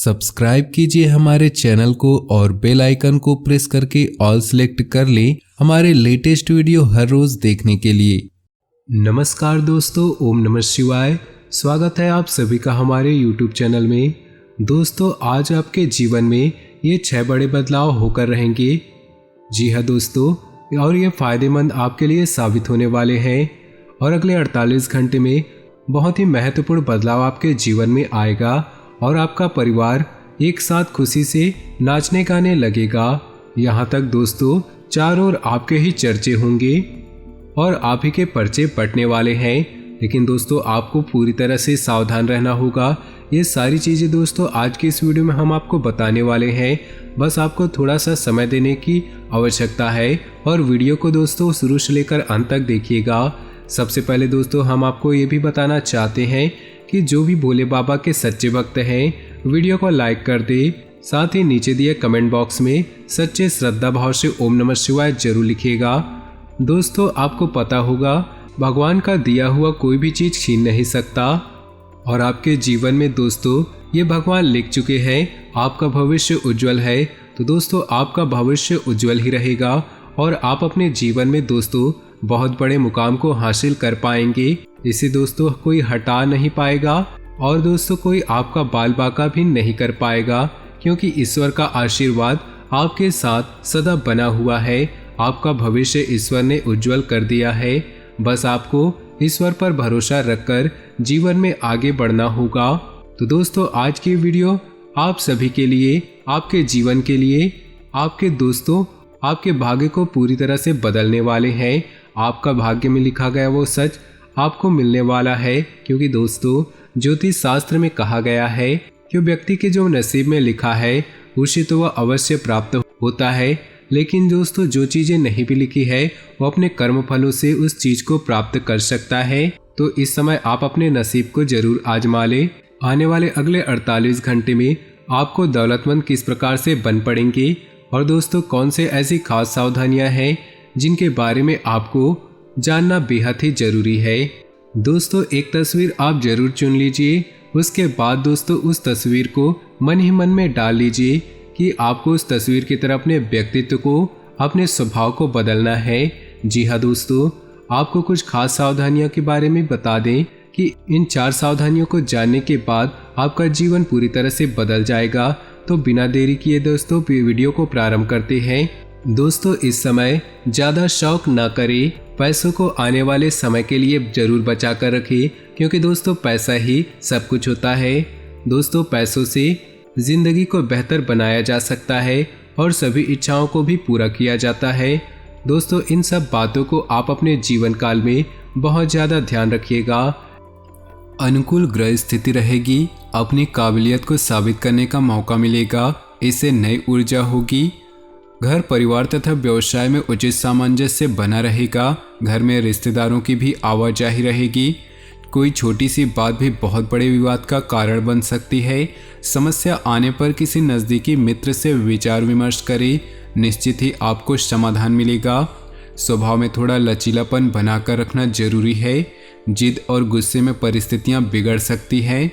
Subscribe कीजिए हमारे channel को और बेल आइकन को प्रेस करके ऑल सेलेक्ट कर लें हमारे लेटेस्ट वीडियो हर रोज देखने के लिए। नमस्कार दोस्तों, ओम नमः शिवाय। स्वागत है आप सभी का हमारे YouTube चैनल में। दोस्तों, आज आपके जीवन में ये 6 बड़े बदलाव होकर रहेंगे। जी हाँ दोस्तों, और ये फायदेमंद आपके लिए साबित होने वाले हैं और अगले 48 घंटे में बहुत ही महत्वपूर्ण बदलाव आपके जीवन में आएगा और आपका परिवार एक साथ खुशी से नाचने गाने लगेगा। यहाँ तक दोस्तों, चारों ओर आपके ही चर्चे होंगे और आप ही के पर्चे बटने वाले हैं। लेकिन दोस्तों, आपको पूरी तरह से सावधान रहना होगा। ये सारी चीज़ें दोस्तों आज की इस वीडियो में हम आपको बताने वाले हैं। बस आपको थोड़ा सा समय देने की आवश्यकता है और वीडियो को दोस्तों शुरू से लेकर अंत तक देखिएगा। सबसे पहले दोस्तों, हम आपको ये भी बताना चाहते हैं कि जो भी भोले बाबा के सच्चे भक्त हैं वीडियो को लाइक कर दे। साथ ही नीचे दिए कमेंट बॉक्स में सच्चे श्रद्धा भाव से ओम नमः शिवाय जरूर लिखिएगा। दोस्तों, आपको पता होगा भगवान का दिया हुआ कोई भी चीज छीन नहीं सकता और आपके जीवन में दोस्तों ये भगवान लिख चुके हैं। आपका भविष्य उज्जवल है, तो दोस्तों आपका भविष्य उज्जवल ही रहेगा और आप अपने जीवन में दोस्तों बहुत बड़े मुकाम को हासिल कर पाएंगे। इसे दोस्तों कोई हटा नहीं पाएगा और दोस्तों कोई आपका बाल बाका भी नहीं कर पाएगा, क्योंकि ईश्वर का आशीर्वाद आपके साथ सदा बना हुआ है। आपका भविष्य ईश्वर ने उज्जवल कर दिया है। बस आपको ईश्वर पर भरोसा रखकर जीवन में आगे बढ़ना होगा। तो दोस्तों, आज की वीडियो आप सभी के लिए, आपके जीवन के लिए, आपके दोस्तों, आपके भाग्य को पूरी तरह से बदलने वाले हैं। आपका भाग्य में लिखा गया वो सच आपको मिलने वाला है, क्योंकि दोस्तों ज्योतिष शास्त्र में कहा गया है कि व्यक्ति के जो नसीब में लिखा है उसे तो वह अवश्य प्राप्त होता है। लेकिन दोस्तों जो चीजें नहीं भी लिखी है वो अपने कर्म फलों से उस चीज को प्राप्त कर सकता है। तो इस समय आप अपने नसीब को जरूर आजमा ले। आने वाले अगले 48 घंटे में आपको दौलतमंद किस प्रकार से बन पड़ेंगे और दोस्तों कौन से ऐसी खास सावधानियां हैं जिनके बारे में आपको जानना बेहद ही जरूरी है। दोस्तों, एक तस्वीर आप जरूर चुन लीजिए। उसके बाद दोस्तों उस तस्वीर को मन ही मन में डाल लीजिए कि आपको उस तस्वीर की तरह अपने व्यक्तित्व को, अपने स्वभाव को बदलना है। जी हाँ दोस्तों, आपको कुछ खास सावधानियों के बारे में बता दें कि इन 4 सावधानियों को जानने के बाद आपका जीवन पूरी तरह से बदल जाएगा। तो बिना देरी किए दोस्तों वीडियो को प्रारंभ करते हैं। दोस्तों, इस समय ज़्यादा शौक ना करें। पैसों को आने वाले समय के लिए जरूर बचा कर रखें, क्योंकि दोस्तों पैसा ही सब कुछ होता है। दोस्तों, पैसों से जिंदगी को बेहतर बनाया जा सकता है और सभी इच्छाओं को भी पूरा किया जाता है। दोस्तों, इन सब बातों को आप अपने जीवन काल में बहुत ज़्यादा ध्यान रखिएगा। अनुकूल ग्रह स्थिति रहेगी, अपनी काबिलियत को साबित करने का मौका मिलेगा, इससे नई ऊर्जा होगी। घर परिवार तथा व्यवसाय में उचित सामंजस्य बना रहेगा। घर में रिश्तेदारों की भी आवाजाही रहेगी। कोई छोटी सी बात भी बहुत बड़े विवाद का कारण बन सकती है। समस्या आने पर किसी नज़दीकी मित्र से विचार विमर्श करें, निश्चित ही आपको समाधान मिलेगा। स्वभाव में थोड़ा लचीलापन बनाकर रखना जरूरी है। जिद और गुस्से में परिस्थितियां बिगड़ सकती है।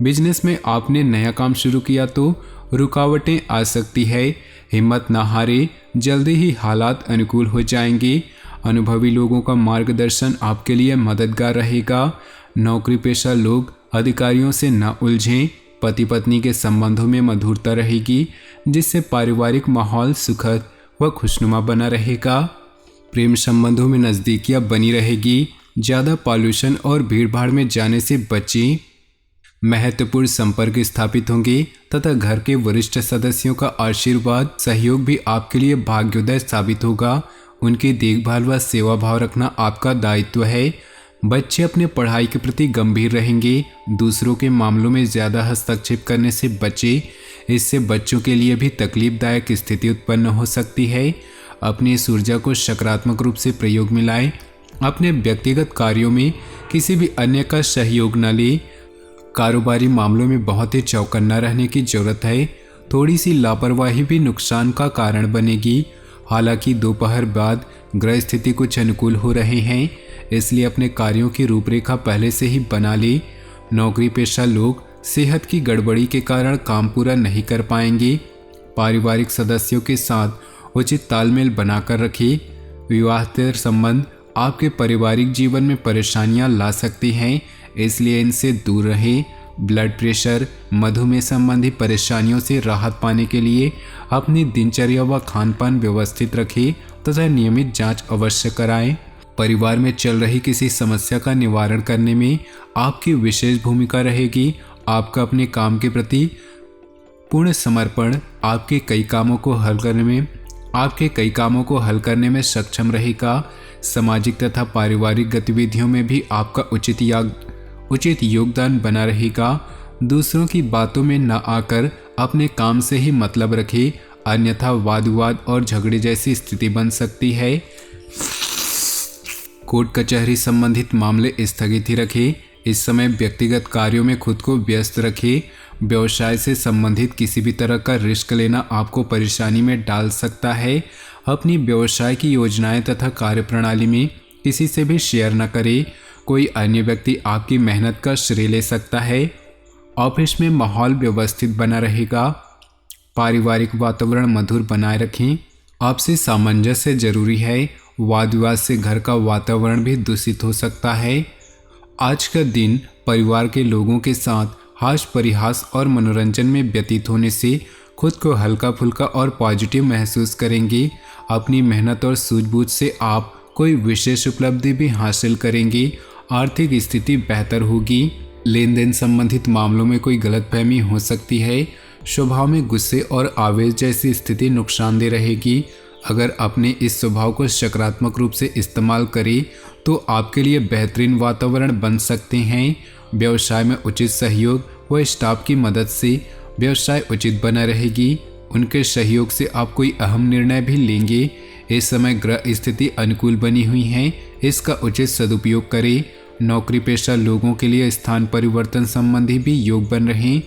बिजनेस में आपने नया काम शुरू किया तो रुकावटें आ सकती है। हिम्मत ना हारे, जल्दी ही हालात अनुकूल हो जाएंगे। अनुभवी लोगों का मार्गदर्शन आपके लिए मददगार रहेगा। नौकरी पेशा लोग अधिकारियों से न उलझें। पति पत्नी के संबंधों में मधुरता रहेगी, जिससे पारिवारिक माहौल सुखद व खुशनुमा बना रहेगा। प्रेम संबंधों में नज़दीकियां बनी रहेगी। ज़्यादा पॉल्यूशन और भीड़भाड़ में जाने से बचें। महत्वपूर्ण संपर्क स्थापित होंगे तथा घर के वरिष्ठ सदस्यों का आशीर्वाद सहयोग भी आपके लिए भाग्योदय साबित होगा। उनकी देखभाल व सेवा भाव रखना आपका दायित्व है। बच्चे अपने पढ़ाई के प्रति गंभीर रहेंगे। दूसरों के मामलों में ज़्यादा हस्तक्षेप करने से बचें, इससे बच्चों के लिए भी तकलीफदायक स्थिति उत्पन्न हो सकती है। अपनी इस ऊर्जा को सकारात्मक रूप से प्रयोग में लाएं। अपने व्यक्तिगत कार्यों में किसी भी अन्य का सहयोग न लें। कारोबारी मामलों में बहुत ही चौकन्ना रहने की जरूरत है। थोड़ी सी लापरवाही भी नुकसान का कारण बनेगी। हालांकि दोपहर बाद ग्रह स्थिति कुछ अनुकूल हो रहे हैं, इसलिए अपने कार्यों की रूपरेखा पहले से ही बना ली। नौकरी पेशा लोग सेहत की गड़बड़ी के कारण काम पूरा नहीं कर पाएंगे। पारिवारिक सदस्यों के साथ उचित तालमेल बनाकर रखें। विवाहेतर संबंध आपके पारिवारिक जीवन में परेशानियां ला सकती हैं, इसलिए इनसे दूर रहें। ब्लड प्रेशर, मधुमेह संबंधी परेशानियों से राहत पाने के लिए अपनी दिनचर्या व खानपान व्यवस्थित रखें तथा नियमित जांच अवश्य कराएं। परिवार में चल रही किसी समस्या का निवारण करने में आपकी विशेष भूमिका रहेगी। आपका अपने काम के प्रति पूर्ण समर्पण आपके कई कामों को हल करने में सक्षम रहेगा। सामाजिक तथा पारिवारिक गतिविधियों में भी आपका उचित योगदान बना रहेगा। दूसरों की बातों में न आकर अपने काम से ही मतलब रखें, अन्यथा वाद विवाद और झगड़े जैसी स्थिति बन सकती है। कोर्ट कचहरी संबंधित मामले स्थगित ही रखें। इस समय व्यक्तिगत कार्यों में खुद को व्यस्त रखें। व्यवसाय से संबंधित किसी भी तरह का रिस्क लेना आपको परेशानी में डाल सकता है। अपनी व्यवसाय की योजनाएं तथा कार्यप्रणाली में किसी से भी शेयर न करें। कोई अन्य व्यक्ति आपकी मेहनत का श्रेय ले सकता है। ऑफिस में माहौल व्यवस्थित बना रहेगा। पारिवारिक वातावरण मधुर बनाए रखें। आपसी सामंजस्य जरूरी है। वाद विवाद से घर का वातावरण भी दूषित हो सकता है। आज का दिन परिवार के लोगों के साथ हास्य परिहास और मनोरंजन में व्यतीत होने से खुद को हल्का फुल्का और पॉजिटिव महसूस करेंगे। अपनी मेहनत और सूझबूझ से आप कोई विशेष उपलब्धि भी हासिल करेंगे। आर्थिक स्थिति बेहतर होगी। लेन देन संबंधित मामलों में कोई गलतफहमी हो सकती है। स्वभाव में गुस्से और आवेश जैसी स्थिति नुकसानदेह रहेगी। अगर अपने इस स्वभाव को सकारात्मक रूप से इस्तेमाल करें तो आपके लिए बेहतरीन वातावरण बन सकते हैं। व्यवसाय में उचित सहयोग व स्टाफ की मदद से व्यवसाय उचित बना रहेगी। उनके सहयोग से आप कोई अहम निर्णय भी लेंगे। इस समय ग्रह स्थिति अनुकूल बनी हुई है, इसका उचित सदुपयोग करें। नौकरी पेशा लोगों के लिए स्थान परिवर्तन संबंधी भी योग बन रहे।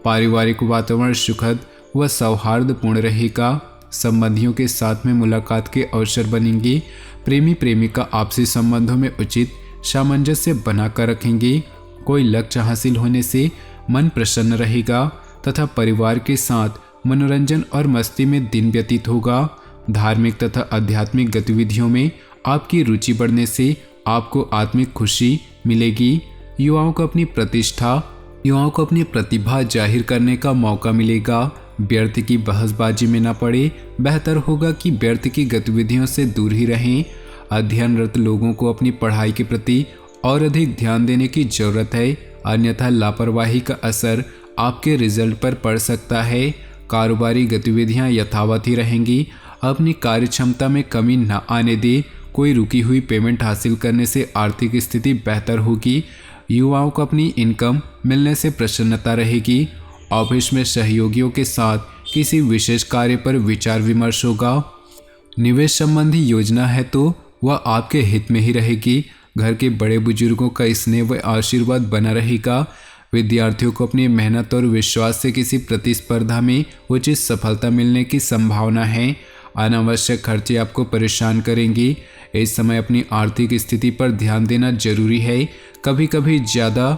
पारिवारिक वातावरण सुखद व सौहार्दपूर्ण रहेगा। संबंधियों के साथ में मुलाकात के अवसर बनेंगे। प्रेमी प्रेमिका आपसी संबंधों में उचित सामंजस्य बनाकर रखेंगे। कोई लक्ष्य हासिल होने से मन प्रसन्न रहेगा तथा परिवार के साथ मनोरंजन और मस्ती में दिन व्यतीत होगा। धार्मिक तथा आध्यात्मिक गतिविधियों में आपकी रुचि बढ़ने से आपको आत्मिक खुशी मिलेगी। युवाओं को अपनी प्रतिभा जाहिर करने का मौका मिलेगा। व्यर्थ की बहसबाजी में न पड़े। बेहतर होगा कि व्यर्थ की गतिविधियों से दूर ही रहें। अध्ययनरत लोगों को अपनी पढ़ाई के प्रति और अधिक ध्यान देने की जरूरत है, अन्यथा लापरवाही का असर आपके रिजल्ट पर पड़ सकता है। कारोबारी गतिविधियां यथावत ही रहेंगी। अपनी कार्य क्षमता में कमी न आने दे। कोई रुकी हुई पेमेंट हासिल करने से आर्थिक स्थिति बेहतर होगी। युवाओं को अपनी इनकम मिलने से प्रसन्नता रहेगी। ऑफिस में सहयोगियों के साथ किसी विशेष कार्य पर विचार विमर्श होगा। निवेश संबंधी योजना है तो वह आपके हित में ही रहेगी। घर के बड़े बुजुर्गों का स्नेह व आशीर्वाद बना रहेगा। विद्यार्थियों को अपनी मेहनत और विश्वास से किसी प्रतिस्पर्धा में उचित सफलता मिलने की संभावना है। अनावश्यक खर्चे आपको परेशान करेंगी। इस समय अपनी आर्थिक स्थिति पर ध्यान देना जरूरी है। कभी कभी ज़्यादा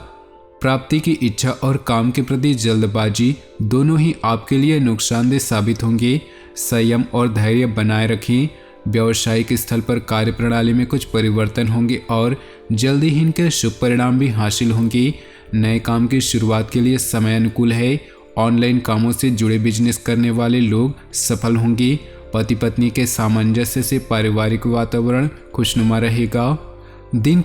प्राप्ति की इच्छा और काम के प्रति जल्दबाजी दोनों ही आपके लिए नुकसानदेह साबित होंगे। संयम और धैर्य बनाए रखें। व्यावसायिक स्थल पर कार्यप्रणाली में कुछ परिवर्तन होंगे और जल्दी ही इनके शुभ परिणाम भी हासिल होंगे। नए काम की शुरुआत के लिए समय अनुकूल है। ऑनलाइन कामों से जुड़े बिजनेस करने वाले लोग सफल होंगे। पति पत्नी के सामंजस्य से पारिवारिक वातावरण खुशनुमा रहेगा। दिन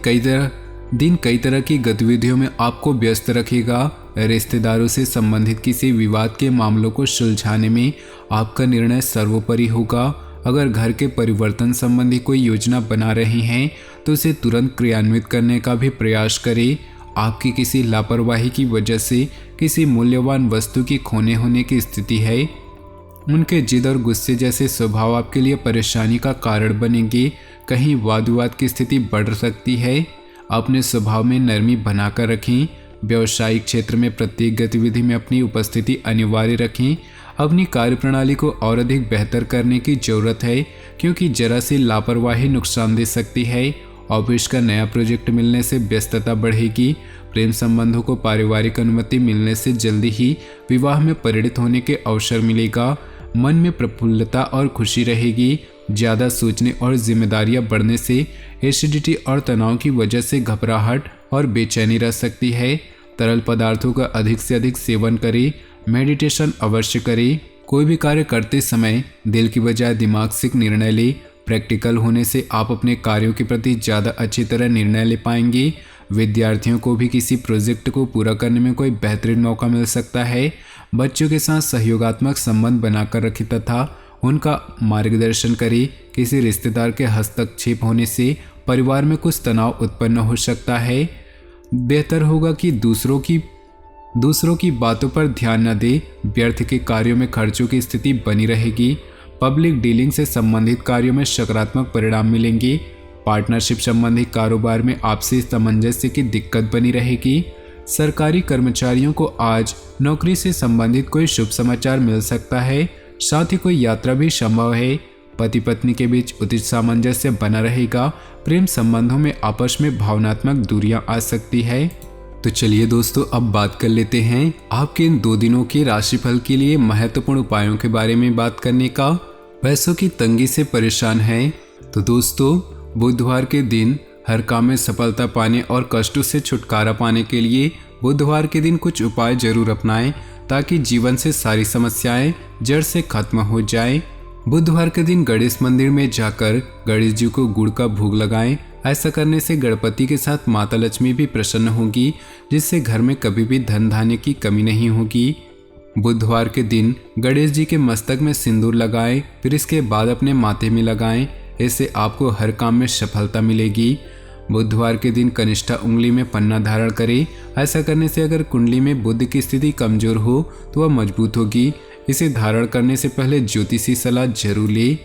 कई तरह की गतिविधियों में आपको व्यस्त रखेगा। रिश्तेदारों से संबंधित किसी विवाद के मामलों को सुलझाने में आपका निर्णय सर्वोपरि होगा। अगर घर के परिवर्तन संबंधी कोई योजना बना रहे हैं तो उसे तुरंत क्रियान्वित करने का भी प्रयास करें। आपकी किसी लापरवाही की वजह से किसी मूल्यवान वस्तु की खोने होने की स्थिति है। उनके जिद और गुस्से जैसे स्वभाव आपके लिए परेशानी का कारण बनेंगे। कहीं वाद विवाद की स्थिति बढ़ सकती है। अपने स्वभाव में नरमी बनाकर रखें। व्यावसायिक क्षेत्र में प्रत्येक गतिविधि में अपनी उपस्थिति अनिवार्य रखें। अपनी कार्यप्रणाली को और अधिक बेहतर करने की जरूरत है, क्योंकि जरा सी लापरवाही नुकसान दे सकती है। ऑफिस का नया प्रोजेक्ट मिलने से व्यस्तता बढ़ेगी। प्रेम संबंधों को पारिवारिक अनुमति मिलने से जल्दी ही विवाह में परिणत होने के अवसर मिलेगा। मन में प्रफुल्लता और खुशी रहेगी। ज़्यादा सोचने और जिम्मेदारियां बढ़ने से एसिडिटी और तनाव की वजह से घबराहट और बेचैनी रह सकती है। तरल पदार्थों का अधिक से अधिक सेवन करें। मेडिटेशन अवश्य करें। कोई भी कार्य करते समय दिल की बजाय दिमाग से निर्णय लें। प्रैक्टिकल होने से आप अपने कार्यों के प्रति ज़्यादा अच्छी तरह निर्णय ले पाएंगे। विद्यार्थियों को भी किसी प्रोजेक्ट को पूरा करने में कोई बेहतरीन मौका मिल सकता है। बच्चों के साथ सहयोगात्मक संबंध बनाकर रखें तथा उनका मार्गदर्शन करें। किसी रिश्तेदार के हस्तक्षेप होने से परिवार में कुछ तनाव उत्पन्न हो सकता है। बेहतर होगा कि दूसरों की बातों पर ध्यान न दें। व्यर्थ के कार्यों में खर्चों की स्थिति बनी रहेगी। पब्लिक डीलिंग से संबंधित कार्यों में सकारात्मक परिणाम मिलेंगे। पार्टनरशिप संबंधी कारोबार में आपसी सामंजस्य की दिक्कत बनी रहेगी। सरकारी कर्मचारियों को आज नौकरी से संबंधित कोई शुभ समाचार मिल सकता है। साथ ही कोई यात्रा भी संभव है। पति पत्नी के बीच उचित सामंजस्य बना रहेगा। प्रेम संबंधों में आपस में भावनात्मक दूरियां आ सकती है। तो चलिए दोस्तों, अब बात कर लेते हैं आपके इन 2 दिनों के राशिफल के लिए महत्वपूर्ण उपायों के बारे में बात करने का। पैसों की तंगी से परेशान हैं तो दोस्तों, बुधवार के दिन हर काम में सफलता पाने और कष्टों से छुटकारा पाने के लिए बुधवार के दिन कुछ उपाय जरूर अपनाएं ताकि जीवन से सारी समस्याएं जड़ से खत्म हो जाएं। बुधवार के दिन गणेश मंदिर में जाकर गणेश जी को गुड़ का भोग लगाएं। ऐसा करने से गणपति के साथ माता लक्ष्मी भी प्रसन्न होगी, जिससे घर में कभी भी धन धान्य की कमी नहीं होगी। बुधवार के दिन गणेश जी के मस्तक में सिंदूर लगाएं, फिर इसके बाद अपने माथे में लगाएं। इससे आपको हर काम में सफलता मिलेगी। बुधवार के दिन कनिष्ठा उंगली में पन्ना धारण करें। ऐसा करने से अगर कुंडली में बुध की स्थिति कमजोर हो तो वह मजबूत होगी। इसे धारण करने से पहले ज्योतिषी सलाह जरूर लें।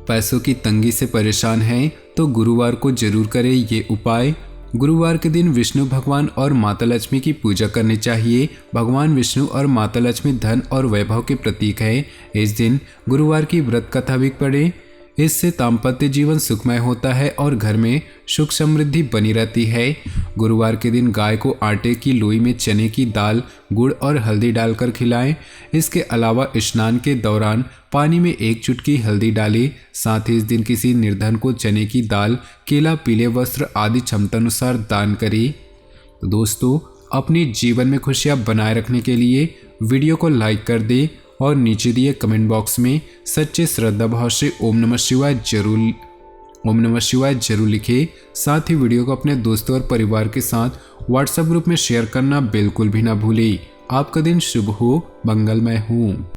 पैसों की तंगी से परेशान हैं तो गुरुवार को जरूर करें ये उपाय। गुरुवार के दिन विष्णु भगवान और माता लक्ष्मी की पूजा करनी चाहिए। भगवान विष्णु और माता लक्ष्मी धन और वैभव के प्रतीक है। इस दिन गुरुवार की व्रत कथा भी पढ़ें। इससे दाम्पत्य जीवन सुखमय होता है और घर में सुख समृद्धि बनी रहती है। गुरुवार के दिन गाय को आटे की लोई में चने की दाल, गुड़ और हल्दी डालकर खिलाएं। इसके अलावा स्नान के दौरान पानी में 1 चुटकी हल्दी डालें। साथ ही इस दिन किसी निर्धन को चने की दाल, केला, पीले वस्त्र आदि क्षमतानुसार दान करें। तो दोस्तों, अपने जीवन में खुशियां बनाए रखने के लिए वीडियो को लाइक कर दें और नीचे दिए कमेंट बॉक्स में सच्चे श्रद्धा भाव से ओम नमः शिवाय जरूर लिखें। साथ ही वीडियो को अपने दोस्तों और परिवार के साथ व्हाट्सएप ग्रुप में शेयर करना बिल्कुल भी ना भूलें। आपका दिन शुभ हो, मंगलमय हो।